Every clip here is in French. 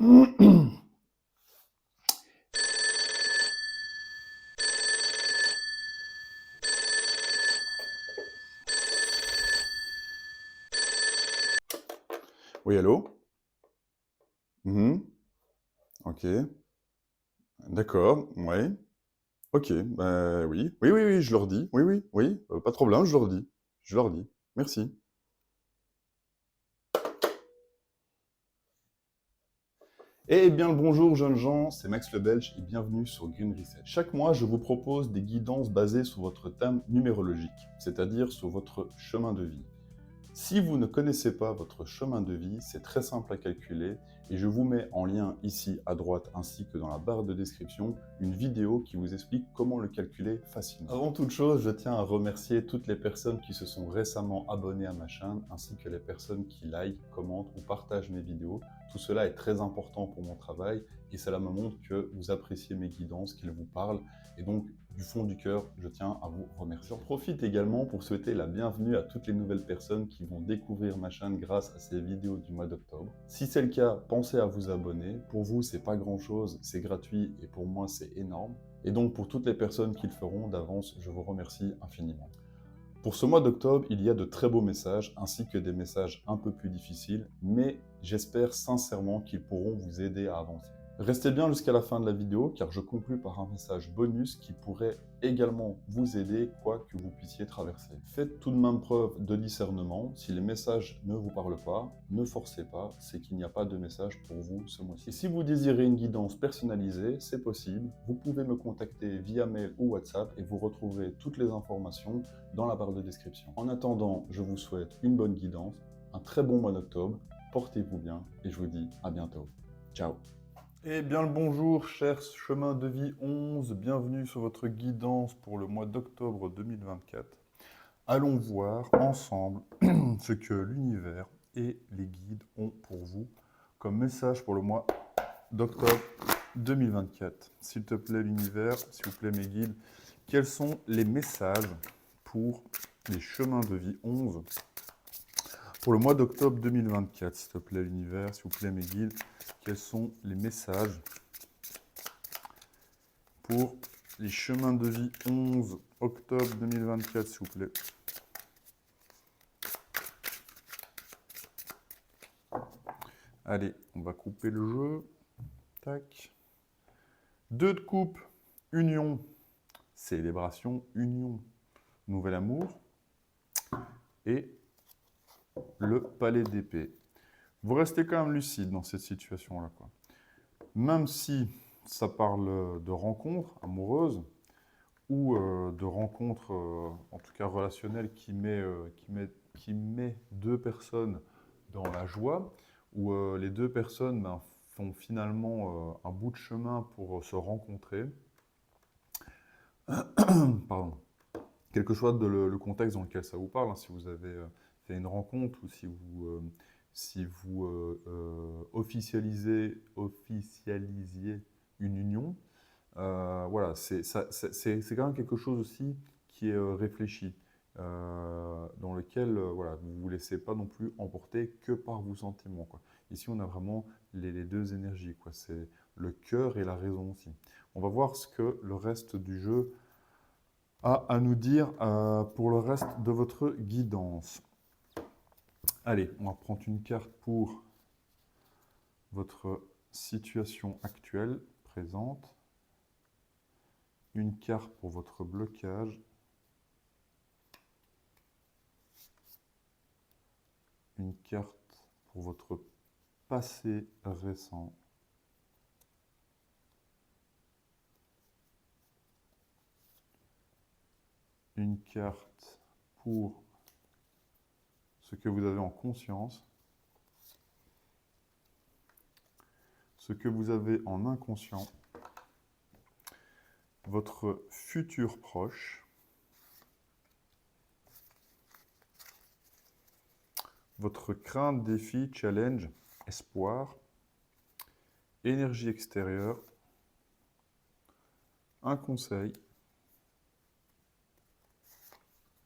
Oui, allô? Mhm. Ok. D'accord, ouais. Ok, bah oui. Oui, oui, oui, je leur dis. Oui, oui, oui, pas de problème, je leur dis. Je leur dis. Merci. Eh bien, le bonjour jeunes gens, c'est Max le Belge et bienvenue sur Green Reset. Chaque mois, je vous propose des guidances basées sur votre thème numérologique, c'est-à-dire sur votre chemin de vie. Si vous ne connaissez pas votre chemin de vie, c'est très simple à calculer et je vous mets en lien ici à droite ainsi que dans la barre de description une vidéo qui vous explique comment le calculer facilement. Avant toute chose, je tiens à remercier toutes les personnes qui se sont récemment abonnées à ma chaîne ainsi que les personnes qui like, commentent ou partagent mes vidéos. Tout cela est très important pour mon travail et cela me montre que vous appréciez mes guidances, qu'elles vous parlent et donc du fond du cœur, je tiens à vous remercier. J'en profite également pour souhaiter la bienvenue à toutes les nouvelles personnes qui vont découvrir ma chaîne grâce à ces vidéos du mois d'octobre. Si c'est le cas, pensez à vous abonner. Pour vous, c'est pas grand chose, c'est gratuit et pour moi, c'est énorme. Et donc, pour toutes les personnes qui le feront d'avance, je vous remercie infiniment. Pour ce mois d'octobre, il y a de très beaux messages, ainsi que des messages un peu plus difficiles, mais j'espère sincèrement qu'ils pourront vous aider à avancer. Restez bien jusqu'à la fin de la vidéo, car je conclus par un message bonus qui pourrait également vous aider, quoi que vous puissiez traverser. Faites tout de même preuve de discernement. Si les messages ne vous parlent pas, ne forcez pas, c'est qu'il n'y a pas de message pour vous ce mois-ci. Et si vous désirez une guidance personnalisée, c'est possible. Vous pouvez me contacter via mail ou WhatsApp et vous retrouverez toutes les informations dans la barre de description. En attendant, je vous souhaite une bonne guidance, un très bon mois d'octobre, portez-vous bien et je vous dis à bientôt. Ciao. Eh bien le bonjour, chers chemins de vie 11, bienvenue sur votre guidance pour le mois d'octobre 2024. Allons voir ensemble ce que l'univers et les guides ont pour vous comme message pour le mois d'octobre 2024. S'il te plaît l'univers, s'il vous plaît mes guides, quels sont les messages pour les chemins de vie 11 pour le mois d'octobre 2024? S'il te plaît l'univers, s'il vous plaît mes guides, quels sont les messages pour les chemins de vie 11 octobre 2024, s'il vous plaît? Allez, on va couper le jeu. Tac. 2 de coupe, union, célébration, union, nouvel amour. Et le palais d'épée. Vous restez quand même lucide dans cette situation-là, quoi. Même si ça parle de rencontres amoureuses ou de rencontres, en tout cas relationnelles, qui met deux personnes dans la joie, où les deux personnes font finalement un bout de chemin pour se rencontrer. Pardon. Quel que soit le contexte dans lequel ça vous parle, hein, si vous avez fait une rencontre ou si vous officialisiez une union, voilà, c'est quand même quelque chose aussi qui est réfléchi, dans lequel voilà, vous ne vous laissez pas non plus emporter que par vos sentiments, quoi. Ici, on a vraiment les deux énergies, quoi. C'est le cœur et la raison aussi. On va voir ce que le reste du jeu a à nous dire pour le reste de votre guidance. Allez, on va prendre une carte pour votre situation actuelle, présente. Une carte pour votre blocage. Une carte pour votre passé récent. Une carte pour ce que vous avez en conscience. Ce que vous avez en inconscient. Votre futur proche. Votre crainte, défi, challenge, espoir. Énergie extérieure. Un conseil.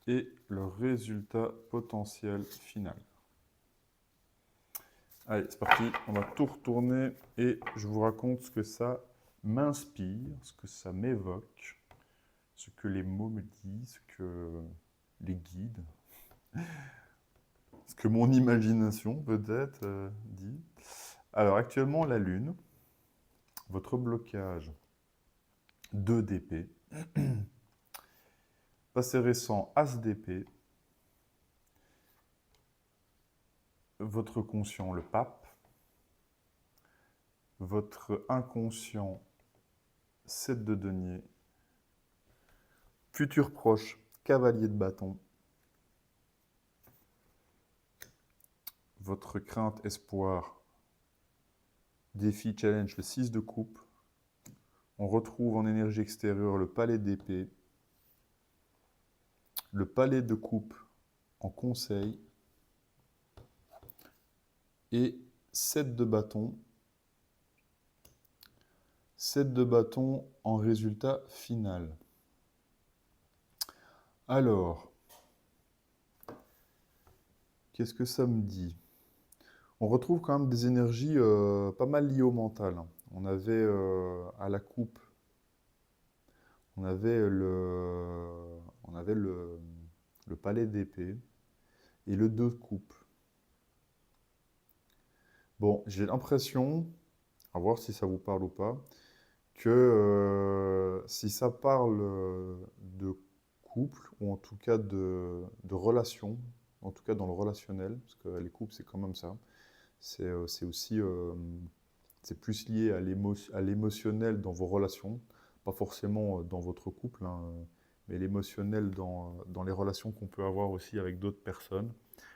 Et le résultat potentiel final. Allez, c'est parti, on va tout retourner et je vous raconte ce que ça m'inspire, ce que ça m'évoque, ce que les mots me disent, ce que les guides, ce que mon imagination peut-être dit. Alors actuellement, la Lune, votre blocage 2 d'épée, passé récent As d'épée, votre conscient le pape, votre inconscient 7 de denier, futur proche cavalier de bâton, votre crainte espoir défi challenge le 6 de coupe, on retrouve en énergie extérieure le palais d'épée, le palais de coupe en conseil et 7 de bâton. 7 de bâton en résultat final. Alors, qu'est-ce que ça me dit? On retrouve quand même des énergies pas mal liées au mental. On avait à la coupe, on avait le palais d'épée et le 2 de coupe. Bon, j'ai l'impression, à voir si ça vous parle ou pas, que si ça parle de couple, ou en tout cas de relation, en tout cas dans le relationnel, parce que les couples c'est quand même ça, c'est aussi, c'est plus lié à l'émotionnel dans vos relations, pas forcément dans votre couple, hein, mais l'émotionnel dans les relations qu'on peut avoir aussi avec d'autres personnes.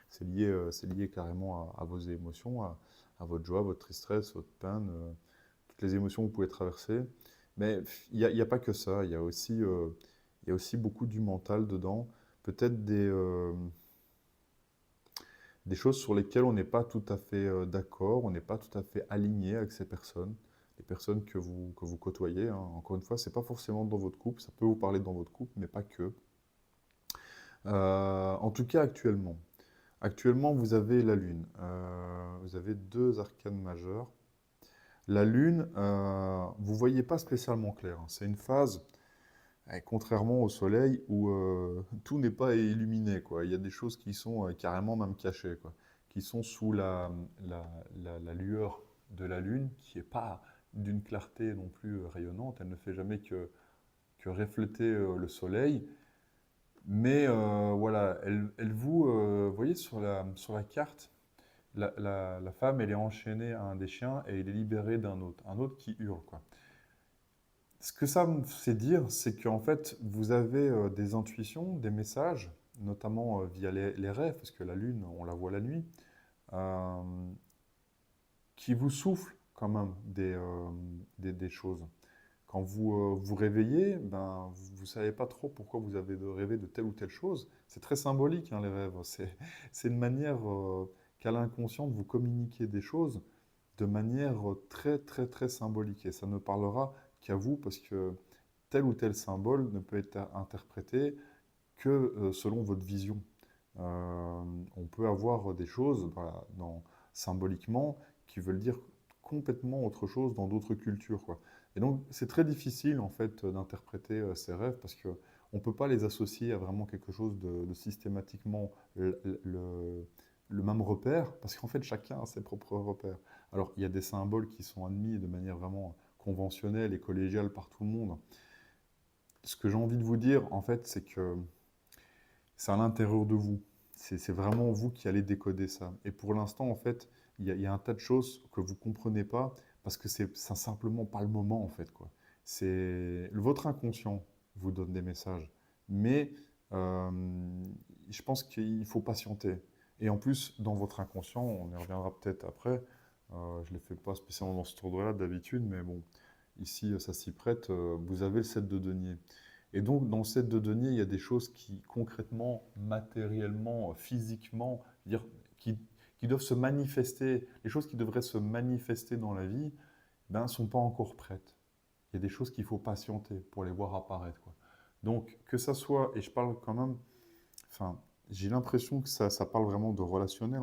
C'est lié carrément à vos émotions, à votre joie, votre tristesse, votre peine, toutes les émotions que vous pouvez traverser. Mais il n'y a pas que ça, il y a aussi beaucoup du mental dedans. Peut-être des choses sur lesquelles on n'est pas tout à fait d'accord, on n'est pas tout à fait aligné avec ces personnes, les personnes que vous côtoyez, hein. Encore une fois, ce n'est pas forcément dans votre couple, ça peut vous parler dans votre couple, mais pas que. En tout cas, actuellement. Actuellement, vous avez la Lune. Vous avez 2 arcanes majeures. La Lune, vous ne voyez pas spécialement clair, hein. C'est une phase, contrairement au Soleil, où tout n'est pas illuminé, quoi. Il y a des choses qui sont carrément même cachées, quoi, qui sont sous la lueur de la Lune, qui n'est pas d'une clarté non plus rayonnante. Elle ne fait jamais que refléter le Soleil. Mais voilà, elle vous voyez sur la carte, la femme, elle est enchaînée à un des chiens et elle est libérée d'un autre, un autre qui hurle, quoi. Ce que ça me fait dire, c'est qu'en fait, vous avez des intuitions, des messages, notamment via les rêves, parce que la Lune, on la voit la nuit, euh, qui vous soufflent quand même des choses. Quand vous vous réveillez, ben, vous ne savez pas trop pourquoi vous avez rêvé de telle ou telle chose. C'est très symbolique, hein, les rêves. C'est une manière qu'a l'inconscient de vous communiquer des choses de manière très, très, très symbolique. Et ça ne parlera qu'à vous parce que tel ou tel symbole ne peut être interprété que selon votre vision. On peut avoir des choses voilà, symboliquement qui veulent dire complètement autre chose dans d'autres cultures, quoi. Et donc, c'est très difficile, en fait, d'interpréter ces rêves parce qu'on ne peut pas les associer à vraiment quelque chose de systématiquement le même repère, parce qu'en fait, chacun a ses propres repères. Alors, il y a des symboles qui sont admis de manière vraiment conventionnelle et collégiale par tout le monde. Ce que j'ai envie de vous dire, en fait, c'est que c'est à l'intérieur de vous. C'est vraiment vous qui allez décoder ça. Et pour l'instant, en fait, il y a un tas de choses que vous ne comprenez pas parce que c'est simplement pas le moment, en fait, quoi. Votre inconscient vous donne des messages. Mais euh, je pense qu'il faut patienter. Et en plus, dans votre inconscient, on y reviendra peut-être après, je ne les fais pas spécialement dans ce ordre-là d'habitude, mais bon, ici, ça s'y prête, vous avez le 7 de denier. Et donc, dans le 7 de denier, il y a des choses qui, concrètement, matériellement, physiquement, dire, qui doivent se manifester, les choses qui devraient se manifester dans la vie, ben, ne sont pas encore prêtes. Il y a des choses qu'il faut patienter pour les voir apparaître, quoi. Donc, que ça soit, et je parle quand même, enfin, j'ai l'impression que ça parle vraiment de relationnel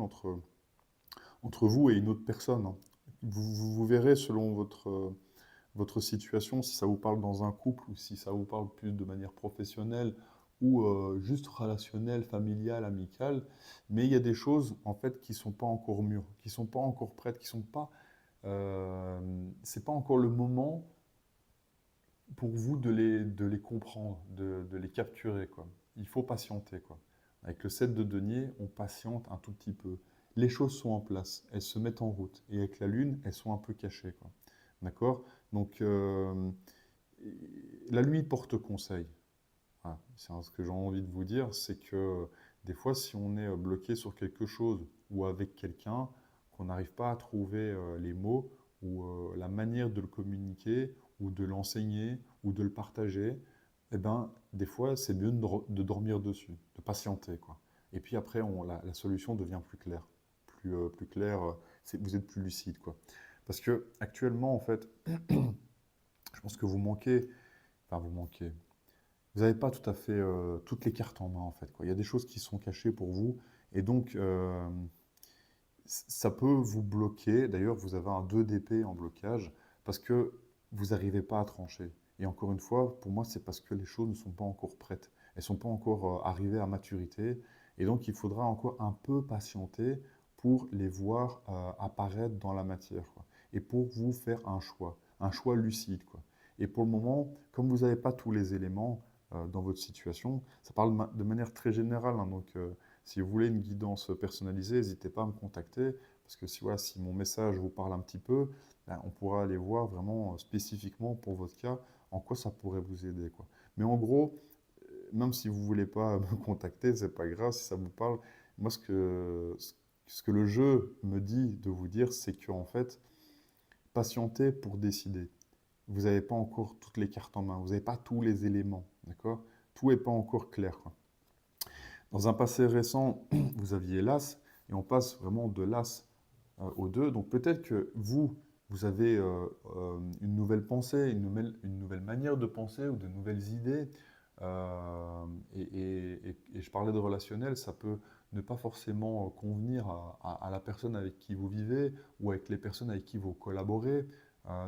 entre vous et une autre personne, hein. Vous verrez selon votre situation, si ça vous parle dans un couple ou si ça vous parle plus de manière professionnelle ou juste relationnelle, familiale, amicale. Mais il y a des choses en fait qui sont pas encore mûres, qui sont pas encore prêtes, qui sont pas. C'est pas encore le moment pour vous de les comprendre, de les capturer, quoi. Il faut patienter, quoi. Avec le 7 de denier, on patiente un tout petit peu. Les choses sont en place, elles se mettent en route. Et avec la lune, elles sont un peu cachées, quoi. D'accord? Donc, la nuit porte conseil. Voilà. C'est ce que j'ai envie de vous dire, c'est que des fois, si on est bloqué sur quelque chose ou avec quelqu'un, qu'on n'arrive pas à trouver les mots ou la manière de le communiquer ou de l'enseigner ou de le partager, eh ben, des fois, c'est mieux de dormir dessus, de patienter, quoi. Et puis après, la solution devient plus claire. Plus claire, vous êtes plus lucide, quoi. Parce que actuellement, en fait, je pense que vous manquez, enfin vous manquez, vous n'avez pas tout à fait toutes les cartes en main, en fait, quoi. Il y a des choses qui sont cachées pour vous, et donc ça peut vous bloquer. D'ailleurs, vous avez un 2 d'épée en blocage, parce que vous n'arrivez pas à trancher. Et encore une fois, pour moi, c'est parce que les choses ne sont pas encore prêtes. Elles ne sont pas encore arrivées à maturité, et donc il faudra encore un peu patienter pour les voir apparaître dans la matière, quoi. Et pour vous faire un choix lucide, quoi. Et pour le moment, comme vous n'avez pas tous les éléments, dans votre situation. Ça parle de manière très générale, hein, donc si vous voulez une guidance personnalisée, n'hésitez pas à me contacter, parce que si, voilà, si mon message vous parle un petit peu, ben, on pourra aller voir vraiment spécifiquement pour votre cas en quoi ça pourrait vous aider, quoi. Mais en gros, même si vous ne voulez pas me contacter, c'est pas grave si ça vous parle. Moi, ce que le jeu me dit de vous dire, c'est qu'en fait, patientez pour décider. Vous n'avez pas encore toutes les cartes en main, vous n'avez pas tous les éléments, d'accord? Tout n'est pas encore clair, quoi. Dans un passé récent, vous aviez l'As, et on passe vraiment de l'As au 2. Donc peut-être que vous avez une nouvelle pensée, une nouvelle manière de penser ou de nouvelles idées. Et je parlais de relationnel, ça peut ne pas forcément convenir à la personne avec qui vous vivez ou avec les personnes avec qui vous collaborez,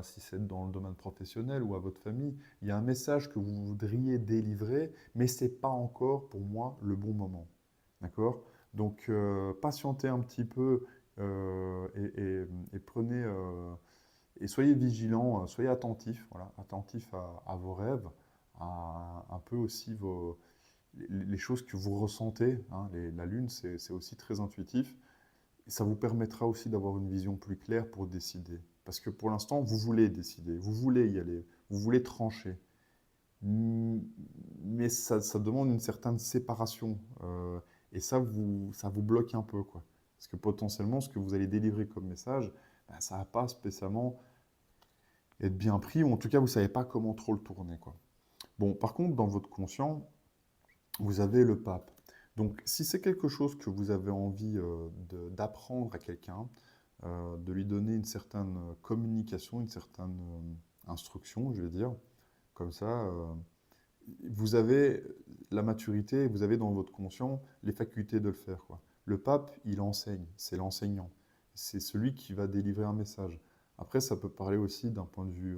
si c'est dans le domaine professionnel ou à votre famille. Il y a un message que vous voudriez délivrer, mais ce n'est pas encore pour moi le bon moment. D'accord? Donc patientez un petit peu et prenez et soyez vigilants, soyez attentifs, voilà, attentifs à vos rêves, à un peu aussi les choses que vous ressentez, hein. La Lune, c'est aussi très intuitif. Et ça vous permettra aussi d'avoir une vision plus claire pour décider. Parce que pour l'instant, vous voulez décider, vous voulez y aller, vous voulez trancher. Mais ça demande une certaine séparation. Et ça vous bloque un peu, quoi. Parce que potentiellement, ce que vous allez délivrer comme message, ben, ça ne va pas spécialement être bien pris, ou en tout cas, vous ne savez pas comment trop le tourner, quoi. Bon, par contre, dans votre conscient, vous avez le pape. Donc, si c'est quelque chose que vous avez envie d'apprendre à quelqu'un, de lui donner une certaine communication, une certaine instruction, je vais dire, comme ça, vous avez la maturité, vous avez dans votre conscient les facultés de le faire, quoi. Le pape, il enseigne, c'est l'enseignant. C'est celui qui va délivrer un message. Après, ça peut parler aussi d'un point de vue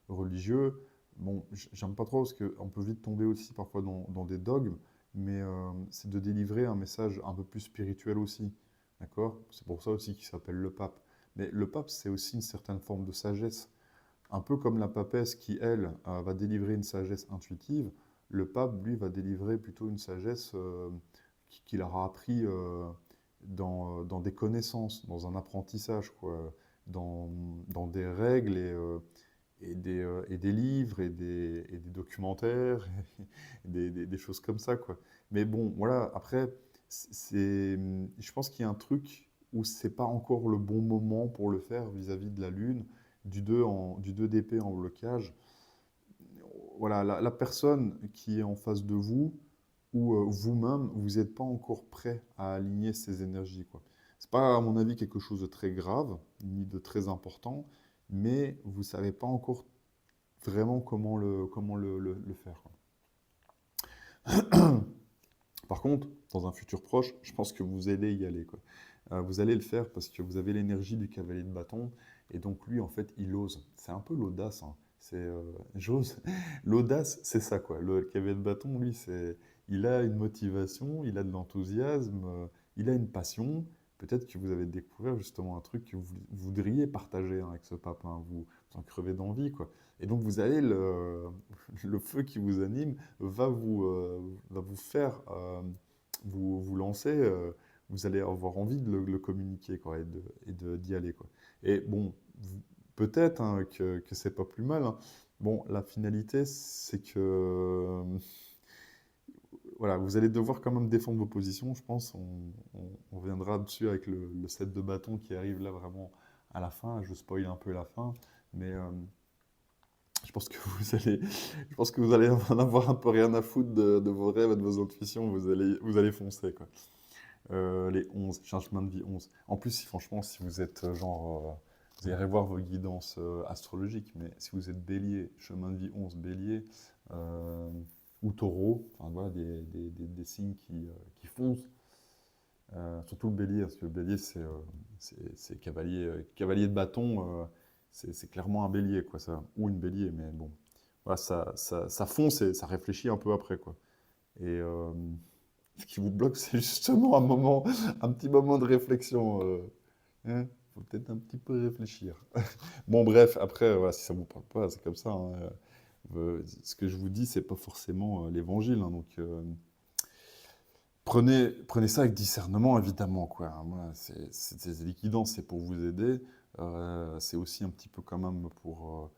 religieux. Bon, j'aime pas trop parce qu'on peut vite tomber aussi parfois dans des dogmes, mais c'est de délivrer un message un peu plus spirituel aussi. D'accord? C'est pour ça aussi qu'il s'appelle le pape. Mais le pape, c'est aussi une certaine forme de sagesse. Un peu comme la papesse qui, elle, va délivrer une sagesse intuitive, le pape, lui, va délivrer plutôt une sagesse qu'il aura appris dans des connaissances, dans un apprentissage, quoi, dans des règles et des livres et des documentaires, des choses comme ça, quoi. Mais bon, voilà, après, je pense qu'il y a un truc où c'est pas encore le bon moment pour le faire vis-à-vis de la Lune, du 2 d'épée en blocage. Voilà, la personne qui est en face de vous, ou vous-même, vous n'êtes pas encore prêt à aligner ces énergies, quoi. C'est pas, à mon avis, quelque chose de très grave, ni de très important, mais vous ne savez pas encore vraiment comment le faire, quoi. Par contre, dans un futur proche, je pense que vous allez y aller, quoi. vous allez le faire parce que vous avez l'énergie du cavalier de bâton, et donc lui, en fait, il ose. C'est un peu l'audace, hein. J'ose. L'audace, c'est ça, quoi. Le cavalier de bâton, lui, il a une motivation, il a de l'enthousiasme, il a une passion. Peut-être que vous avez découvert justement un truc que vous voudriez partager, hein, avec ce pape, hein. Vous en crevez d'envie, quoi. Et donc vous allez, le feu qui vous anime va vous faire vous lancer. Vous allez avoir envie de le communiquer, quoi, d'y aller, quoi. Et bon, peut-être, hein, que c'est pas plus mal, hein. Bon, la finalité, c'est que voilà, vous allez devoir quand même défendre vos positions, je pense. On reviendra dessus avec le set de bâtons qui arrive là vraiment à la fin. Je spoil un peu la fin, mais je pense que je pense que vous allez en avoir un peu rien à foutre de vos rêves et de vos intuitions. Vous allez foncer, quoi. Les 11, j'ai un chemin de vie 11. En plus, franchement, si vous êtes vous irez voir vos guidances astrologiques, mais si vous êtes bélier, chemin de vie 11, bélier, euh, ou taureau, enfin voilà, des signes qui foncent. Surtout le bélier, parce que le bélier, c'est cavalier, cavalier de bâton, c'est clairement un bélier, quoi, ça. Ou une bélier, mais bon. Voilà, ça fonce et ça réfléchit un peu après, quoi. Et ce qui vous bloque, c'est justement un petit moment de réflexion. Hein. Faut peut-être un petit peu réfléchir. Bon, bref, après, voilà, si ça vous parle pas, c'est comme ça, hein. Ce que je vous dis, c'est pas forcément l'évangile, hein, donc prenez ça avec discernement, évidemment, quoi. Moi, c'est liquidant, c'est pour vous aider. C'est aussi un petit peu quand même pour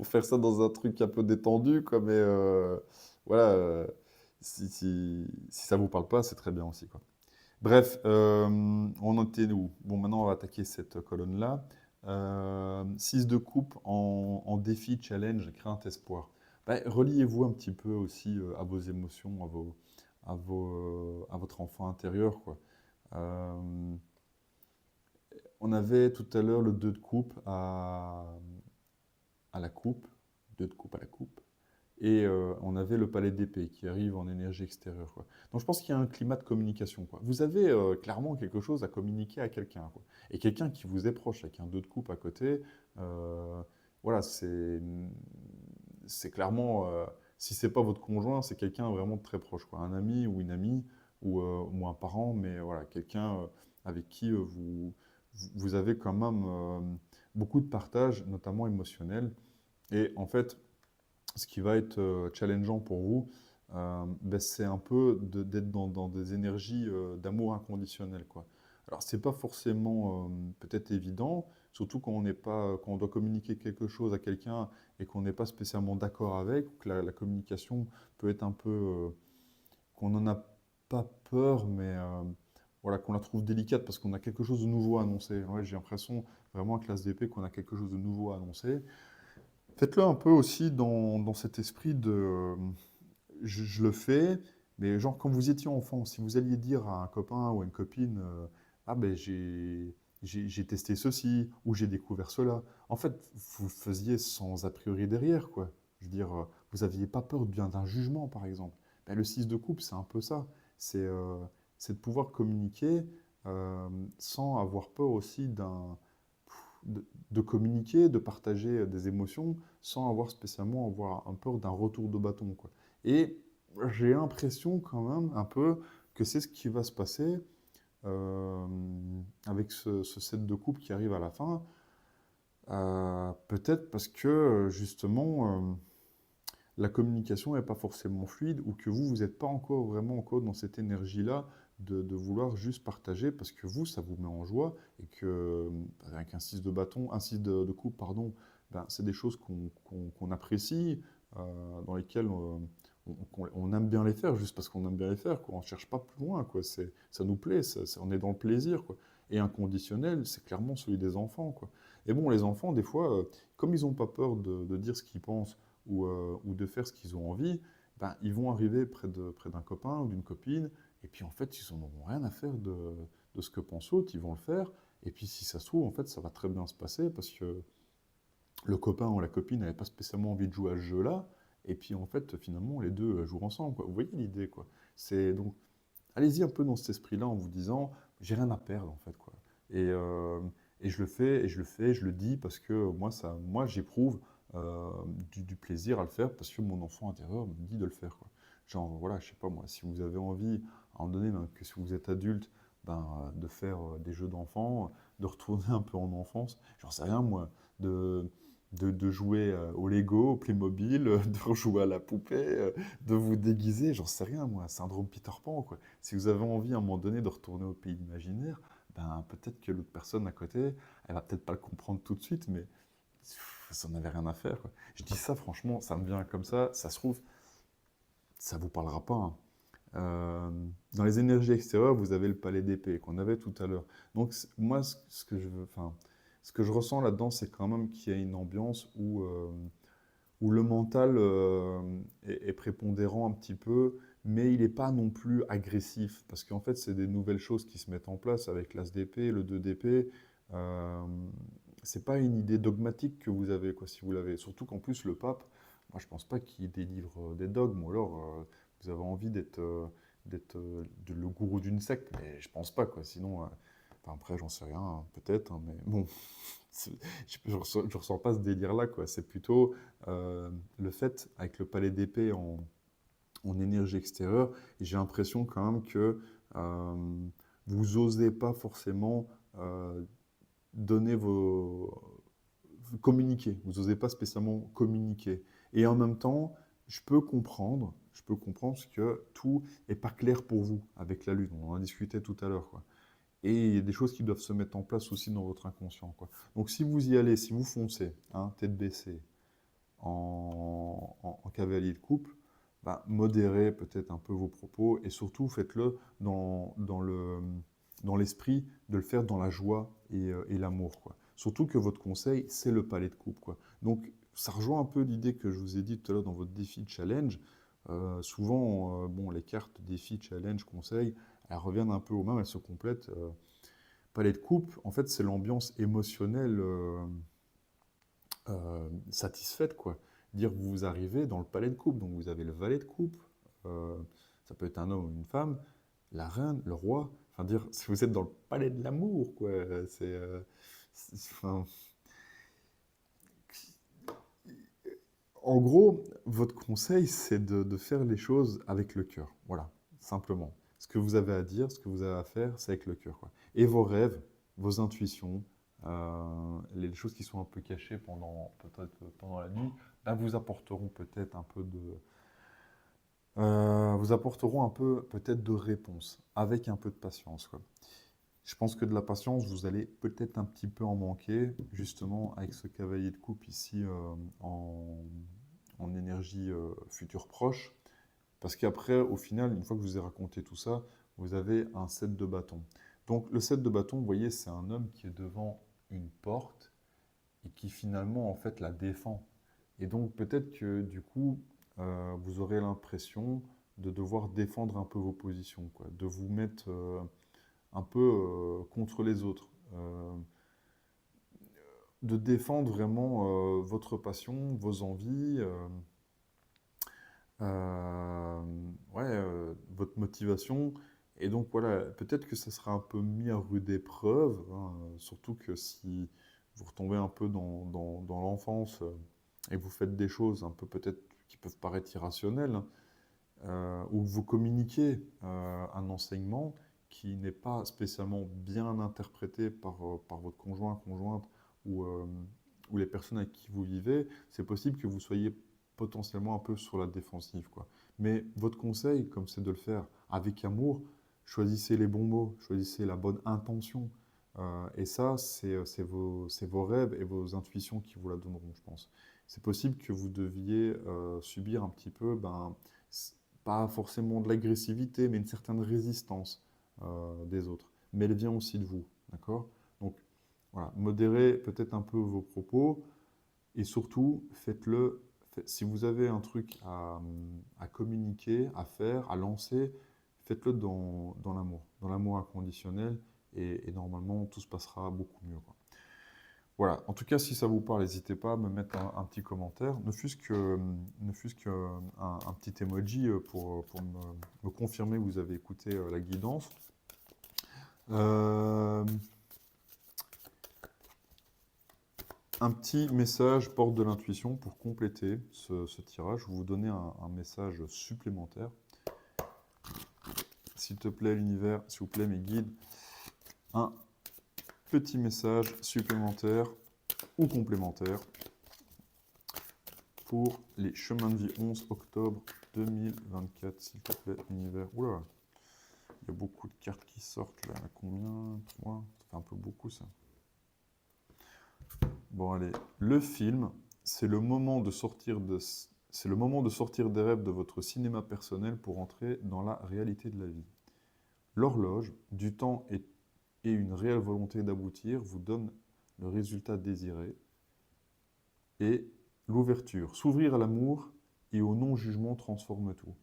faire ça dans un truc un peu détendu, quoi. Mais voilà, si ça vous parle pas, c'est très bien aussi, quoi. Bref, on en était où? Bon, maintenant, on va attaquer cette colonne-là. 6 de coupe en défi, challenge, crainte, espoir. Ben, reliez-vous un petit peu aussi à vos émotions, à votre enfant intérieur, quoi. Euh, on avait tout à l'heure le 2 de coupe à la coupe, 2 de coupe à la coupe. Et on avait le palais d'épée qui arrive en énergie extérieure, quoi. Donc je pense qu'il y a un climat de communication, quoi. Vous avez clairement quelque chose à communiquer à quelqu'un, quoi. Et quelqu'un qui vous est proche, avec un 2 de coupe à côté, voilà, c'est clairement, si c'est pas votre conjoint, c'est quelqu'un vraiment de très proche, quoi. Un ami ou une amie, ou un parent, mais voilà, quelqu'un avec qui vous avez quand même beaucoup de partage, notamment émotionnel. Et en fait, ce qui va être challengeant pour vous, ben, c'est un peu d'être dans des énergies d'amour inconditionnel, quoi. Alors, c'est pas forcément peut-être évident, surtout quand on n'est pas, quand on doit communiquer quelque chose à quelqu'un et qu'on n'est pas spécialement d'accord avec, ou que la communication peut être un peu, qu'on n'en a pas peur, mais voilà, qu'on la trouve délicate parce qu'on a quelque chose de nouveau à annoncer. Ouais, j'ai l'impression vraiment à classe d'épée qu'on a quelque chose de nouveau à annoncer. Faites-le un peu aussi dans cet esprit de je le fais, mais genre quand vous étiez enfant, si vous alliez dire à un copain ou à une copine ah ben j'ai testé ceci ou j'ai découvert cela, en fait vous le faisiez sans a priori derrière, quoi. Je veux dire, vous n'aviez pas peur d'un jugement par exemple. Ben, le 6 de coupe, c'est un peu ça. C'est c'est de pouvoir communiquer sans avoir peur aussi de communiquer, de partager des émotions sans avoir spécialement avoir un peur d'un retour de bâton, quoi. Et j'ai l'impression quand même un peu que c'est ce qui va se passer euh, avec ce set de coupe qui arrive à la fin. Peut-être parce que justement la communication n'est pas forcément fluide ou que vous n'êtes pas encore vraiment encore dans cette énergie-là de vouloir juste partager parce que vous, ça vous met en joie et que avec un 6 de bâton, un 6 de coupe, pardon, ben, c'est des choses qu'on apprécie, dans lesquelles on aime bien les faire juste parce qu'on aime bien les faire, quoi. On ne cherche pas plus loin, quoi. Ça nous plaît, on est dans le plaisir, quoi. Et inconditionnel, c'est clairement celui des enfants, quoi. Et bon, les enfants, des fois, comme ils n'ont pas peur de dire ce qu'ils pensent, ou de faire ce qu'ils ont envie, ben, ils vont arriver près d'un copain ou d'une copine, et puis en fait, ils n'en auront rien à faire de ce que pensent l'autre, ils vont le faire, et puis si ça se trouve, en fait, ça va très bien se passer, parce que le copain ou la copine n'avait pas spécialement envie de jouer à ce jeu-là, et puis en fait, finalement, les deux jouent ensemble, quoi. Vous voyez l'idée, quoi. C'est donc, allez-y un peu dans cet esprit-là en vous disant, j'ai rien à perdre en fait, quoi. Et je le fais, et je le fais, je le dis parce que moi j'éprouve du plaisir à le faire parce que mon enfant intérieur me dit de le faire, quoi. Genre, voilà, je sais pas moi, si vous avez envie, à un moment donné, même que si vous êtes adulte, de faire des jeux d'enfants, de retourner un peu en enfance, j'en sais rien moi, de, de jouer au Lego, au Playmobil, de rejouer à la poupée, de vous déguiser, j'en sais rien moi, syndrome Peter Pan, quoi. Si vous avez envie à un moment donné de retourner au pays imaginaire, peut-être que l'autre personne à côté, elle va peut-être pas le comprendre tout de suite, mais ça n'avait rien à faire, quoi. Je dis ça franchement, ça me vient comme ça se trouve, ça vous parlera pas, hein. Dans les énergies extérieures, vous avez le palais d'épée qu'on avait tout à l'heure. Donc moi, ce que je veux, enfin, ce que je ressens là-dedans, c'est quand même qu'il y a une ambiance où le mental est prépondérant un petit peu, mais il n'est pas non plus agressif, parce qu'en fait, c'est des nouvelles choses qui se mettent en place avec l'as d'épée, le 2 d'épée. Euh, c'est pas une idée dogmatique que vous avez, quoi, si vous l'avez. Surtout qu'en plus, le pape, moi, je pense pas qu'il délivre des dogmes, ou alors vous avez envie d'être le gourou d'une secte, mais je pense pas, quoi. Sinon, enfin, après, j'en sais rien, hein, peut-être, hein, mais bon, je ressens pas ce délire-là, quoi. C'est plutôt le fait, avec le palais d'épée en énergie extérieure, et j'ai l'impression quand même que vous osez pas forcément euh, donner communiquer. Vous n'osez pas spécialement communiquer. Et en même temps, je peux comprendre parce que tout n'est pas clair pour vous avec la Lune. On en discutait tout à l'heure, quoi. Et il y a des choses qui doivent se mettre en place aussi dans votre inconscient, quoi. Donc si vous y allez, si vous foncez, hein, tête baissée, en cavalier de couple, modérez peut-être un peu vos propos et surtout faites-le dans l'esprit de le faire dans la joie et l'amour, quoi. Surtout que votre conseil, c'est le palais de couple, quoi. Donc ça rejoint un peu l'idée que je vous ai dit tout à l'heure dans votre défi challenge. Souvent, bon, les cartes défi, challenge, conseil, elles reviennent un peu au même, elles se complètent. Palais de couple, en fait, c'est l'ambiance émotionnelle satisfaite, quoi. Dire que vous arrivez dans le palais de couple, donc vous avez le valet de couple, euh, ça peut être un homme ou une femme, la reine, le roi, enfin dire, si vous êtes dans le palais de l'amour, quoi, enfin, en gros, votre conseil, c'est de faire les choses avec le cœur, voilà, simplement. Ce que vous avez à dire, ce que vous avez à faire, c'est avec le cœur, quoi. Et vos rêves, vos intuitions, les choses qui sont un peu cachées peut-être pendant la nuit, vous apporteront peut-être un peu vous apporteront un peu peut-être de réponses, avec un peu de patience, quoi. Je pense que de la patience, vous allez peut-être un petit peu en manquer, justement avec ce cavalier de coupe ici en énergie future proche. Parce qu'après, au final, une fois que je vous ai raconté tout ça, vous avez un 7 de bâton. Donc le 7 de bâton, vous voyez, c'est un homme qui est devant une porte et qui finalement, en fait, la défend. Et donc peut-être que du coup, vous aurez l'impression de devoir défendre un peu vos positions, quoi, de vous mettre un peu contre les autres, de défendre vraiment votre passion, vos envies, ouais, votre motivation. Et donc voilà, peut-être que ça sera un peu mis à rude épreuve, hein, surtout que si vous retombez un peu dans l'enfance et vous faites des choses un peu peut-être qui peuvent paraître irrationnelles, hein, ou vous communiquez un enseignement qui n'est pas spécialement bien interprété par votre conjoint, conjointe ou les personnes avec qui vous vivez, c'est possible que vous soyez potentiellement un peu sur la défensive, quoi. Mais votre conseil, comme c'est de le faire avec amour, choisissez les bons mots, choisissez la bonne intention. Et ça, c'est vos rêves et vos intuitions qui vous la donneront, je pense. C'est possible que vous deviez subir un petit peu, pas forcément de l'agressivité, mais une certaine résistance des autres. Mais elle vient aussi de vous, d'accord? Donc voilà, modérez peut-être un peu vos propos et surtout faites-le. Si vous avez un truc à communiquer, à faire, à lancer, faites-le dans l'amour inconditionnel et normalement tout se passera beaucoup mieux, quoi. Voilà, en tout cas, si ça vous parle, n'hésitez pas à me mettre un petit commentaire, ne fût-ce qu'un un petit emoji pour me confirmer que vous avez écouté la guidance. Euh, un petit message porte de l'intuition pour compléter ce tirage. Je vais vous donner un message supplémentaire. S'il te plaît, l'univers, s'il vous plaît, mes guides, un petit message supplémentaire ou complémentaire pour les chemins de vie 11 octobre 2024, s'il te plaît, l'univers. Oula, il y a beaucoup de cartes qui sortent là. Combien? 3? Ça fait un peu beaucoup ça. Bon, allez. Le film, c'est le moment de sortir c'est le moment de sortir des rêves de votre cinéma personnel pour entrer dans la réalité de la vie. L'horloge, du temps et une réelle volonté d'aboutir vous donne le résultat désiré. Et l'ouverture, s'ouvrir à l'amour et au non-jugement transforme tout.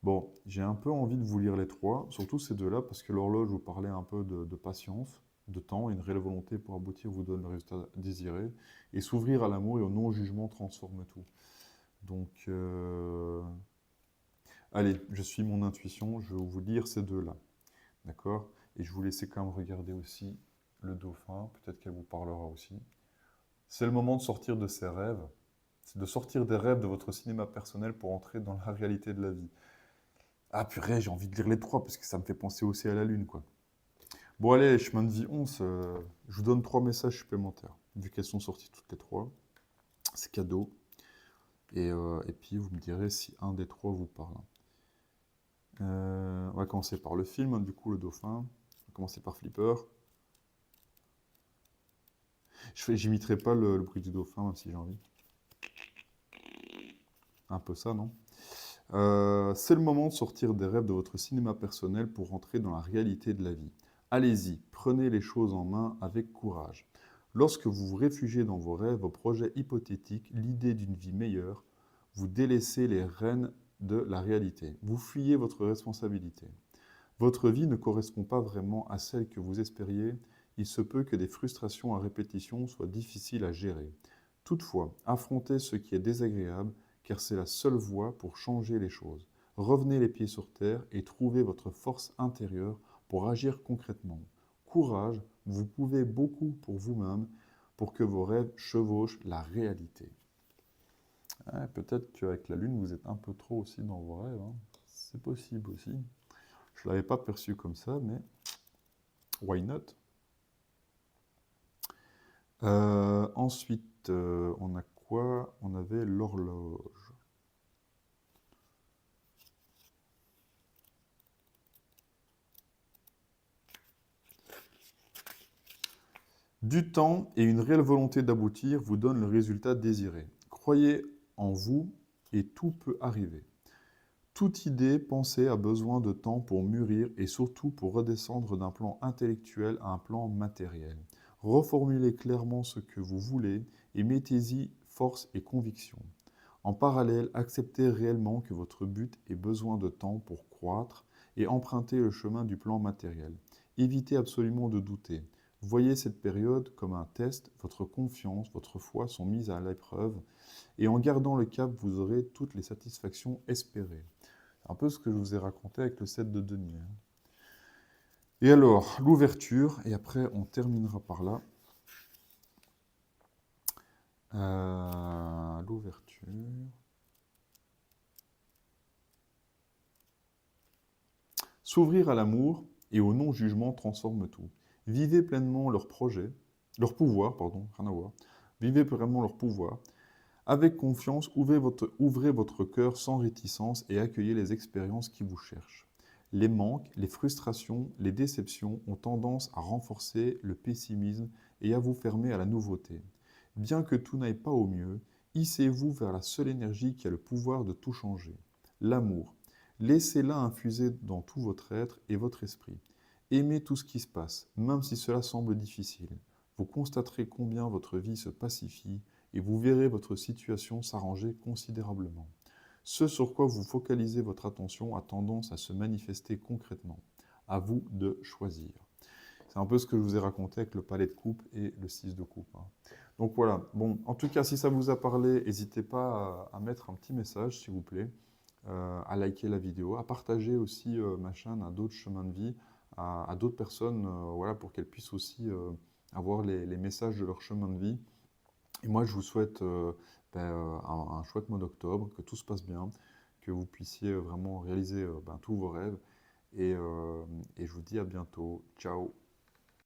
Bon, j'ai un peu envie de vous lire les trois, surtout ces deux-là, parce que l'horloge vous parlait un peu de patience, de temps, et une réelle volonté pour aboutir vous donne le résultat désiré. Et s'ouvrir à l'amour et au non-jugement transforme tout. Donc, allez, je suis mon intuition, je vais vous lire ces deux-là. D'accord? Et je vous laisser quand même regarder aussi le dauphin, peut-être qu'elle vous parlera aussi. C'est le moment de sortir de ses rêves, c'est de sortir des rêves de votre cinéma personnel pour entrer dans la réalité de la vie. Ah purée, j'ai envie de lire les trois parce que ça me fait penser aussi à la Lune, quoi. Bon allez, chemin de vie 11, je vous donne trois messages supplémentaires, vu qu'elles sont sorties toutes les trois. C'est cadeau. Et puis vous me direz si un des trois vous parle. On va commencer par le film, hein, du coup, le dauphin. On va commencer par Flipper. J'imiterai pas le bruit du dauphin, même si j'ai envie. Un peu ça, non? C'est le moment de sortir des rêves de votre cinéma personnel pour entrer dans la réalité de la vie. Allez-y, prenez les choses en main avec courage. Lorsque vous vous réfugiez dans vos rêves, vos projets hypothétiques, l'idée d'une vie meilleure, vous délaissez les rênes de la réalité. Vous fuyez votre responsabilité. Votre vie ne correspond pas vraiment à celle que vous espériez. Il se peut que des frustrations à répétition soient difficiles à gérer. Toutefois, affrontez ce qui est désagréable, car c'est la seule voie pour changer les choses. Revenez les pieds sur terre et trouvez votre force intérieure pour agir concrètement. Courage, vous pouvez beaucoup pour vous-même, pour que vos rêves chevauchent la réalité. Ouais, peut-être qu'avec la Lune, vous êtes un peu trop aussi dans vos rêves, hein. C'est possible aussi. Je ne l'avais pas perçu comme ça, mais why not? Ensuite, on a quoi? On avait l'horloge. Du temps et une réelle volonté d'aboutir vous donnent le résultat désiré. Croyez en vous et tout peut arriver. Toute idée, pensée a besoin de temps pour mûrir et surtout pour redescendre d'un plan intellectuel à un plan matériel. Reformulez clairement ce que vous voulez et mettez-y force et conviction. En parallèle, acceptez réellement que votre but ait besoin de temps pour croître et empruntez le chemin du plan matériel. Évitez absolument de douter. Voyez cette période comme un test, votre confiance, votre foi sont mises à l'épreuve et en gardant le cap, vous aurez toutes les satisfactions espérées. C'est un peu ce que je vous ai raconté avec le 7 de denier. Et alors, l'ouverture, et après on terminera par là. L'ouverture. S'ouvrir à l'amour et au non-jugement transforme tout. Vivez pleinement leur projet, leur pouvoir, pardon, rien à voir. Vivez pleinement leur pouvoir. Avec confiance, ouvrez votre cœur sans réticence et accueillez les expériences qui vous cherchent. Les manques, les frustrations, les déceptions ont tendance à renforcer le pessimisme et à vous fermer à la nouveauté. Bien que tout n'aille pas au mieux, hissez-vous vers la seule énergie qui a le pouvoir de tout changer, l'amour. Laissez-la infuser dans tout votre être et votre esprit. Aimez tout ce qui se passe, même si cela semble difficile. Vous constaterez combien votre vie se pacifie et vous verrez votre situation s'arranger considérablement. Ce sur quoi vous focalisez votre attention a tendance à se manifester concrètement. À vous de choisir. C'est un peu ce que je vous ai raconté avec le palais de coupe et le 6 de coupe, hein. Donc voilà, bon, en tout cas, si ça vous a parlé, n'hésitez pas à mettre un petit message, s'il vous plaît, à liker la vidéo, à partager aussi ma chaîne à d'autres chemins de vie, à d'autres personnes, voilà, pour qu'elles puissent aussi avoir les messages de leur chemin de vie. Et moi, je vous souhaite un chouette mois d'octobre, que tout se passe bien, que vous puissiez vraiment réaliser tous vos rêves. Et je vous dis à bientôt. Ciao!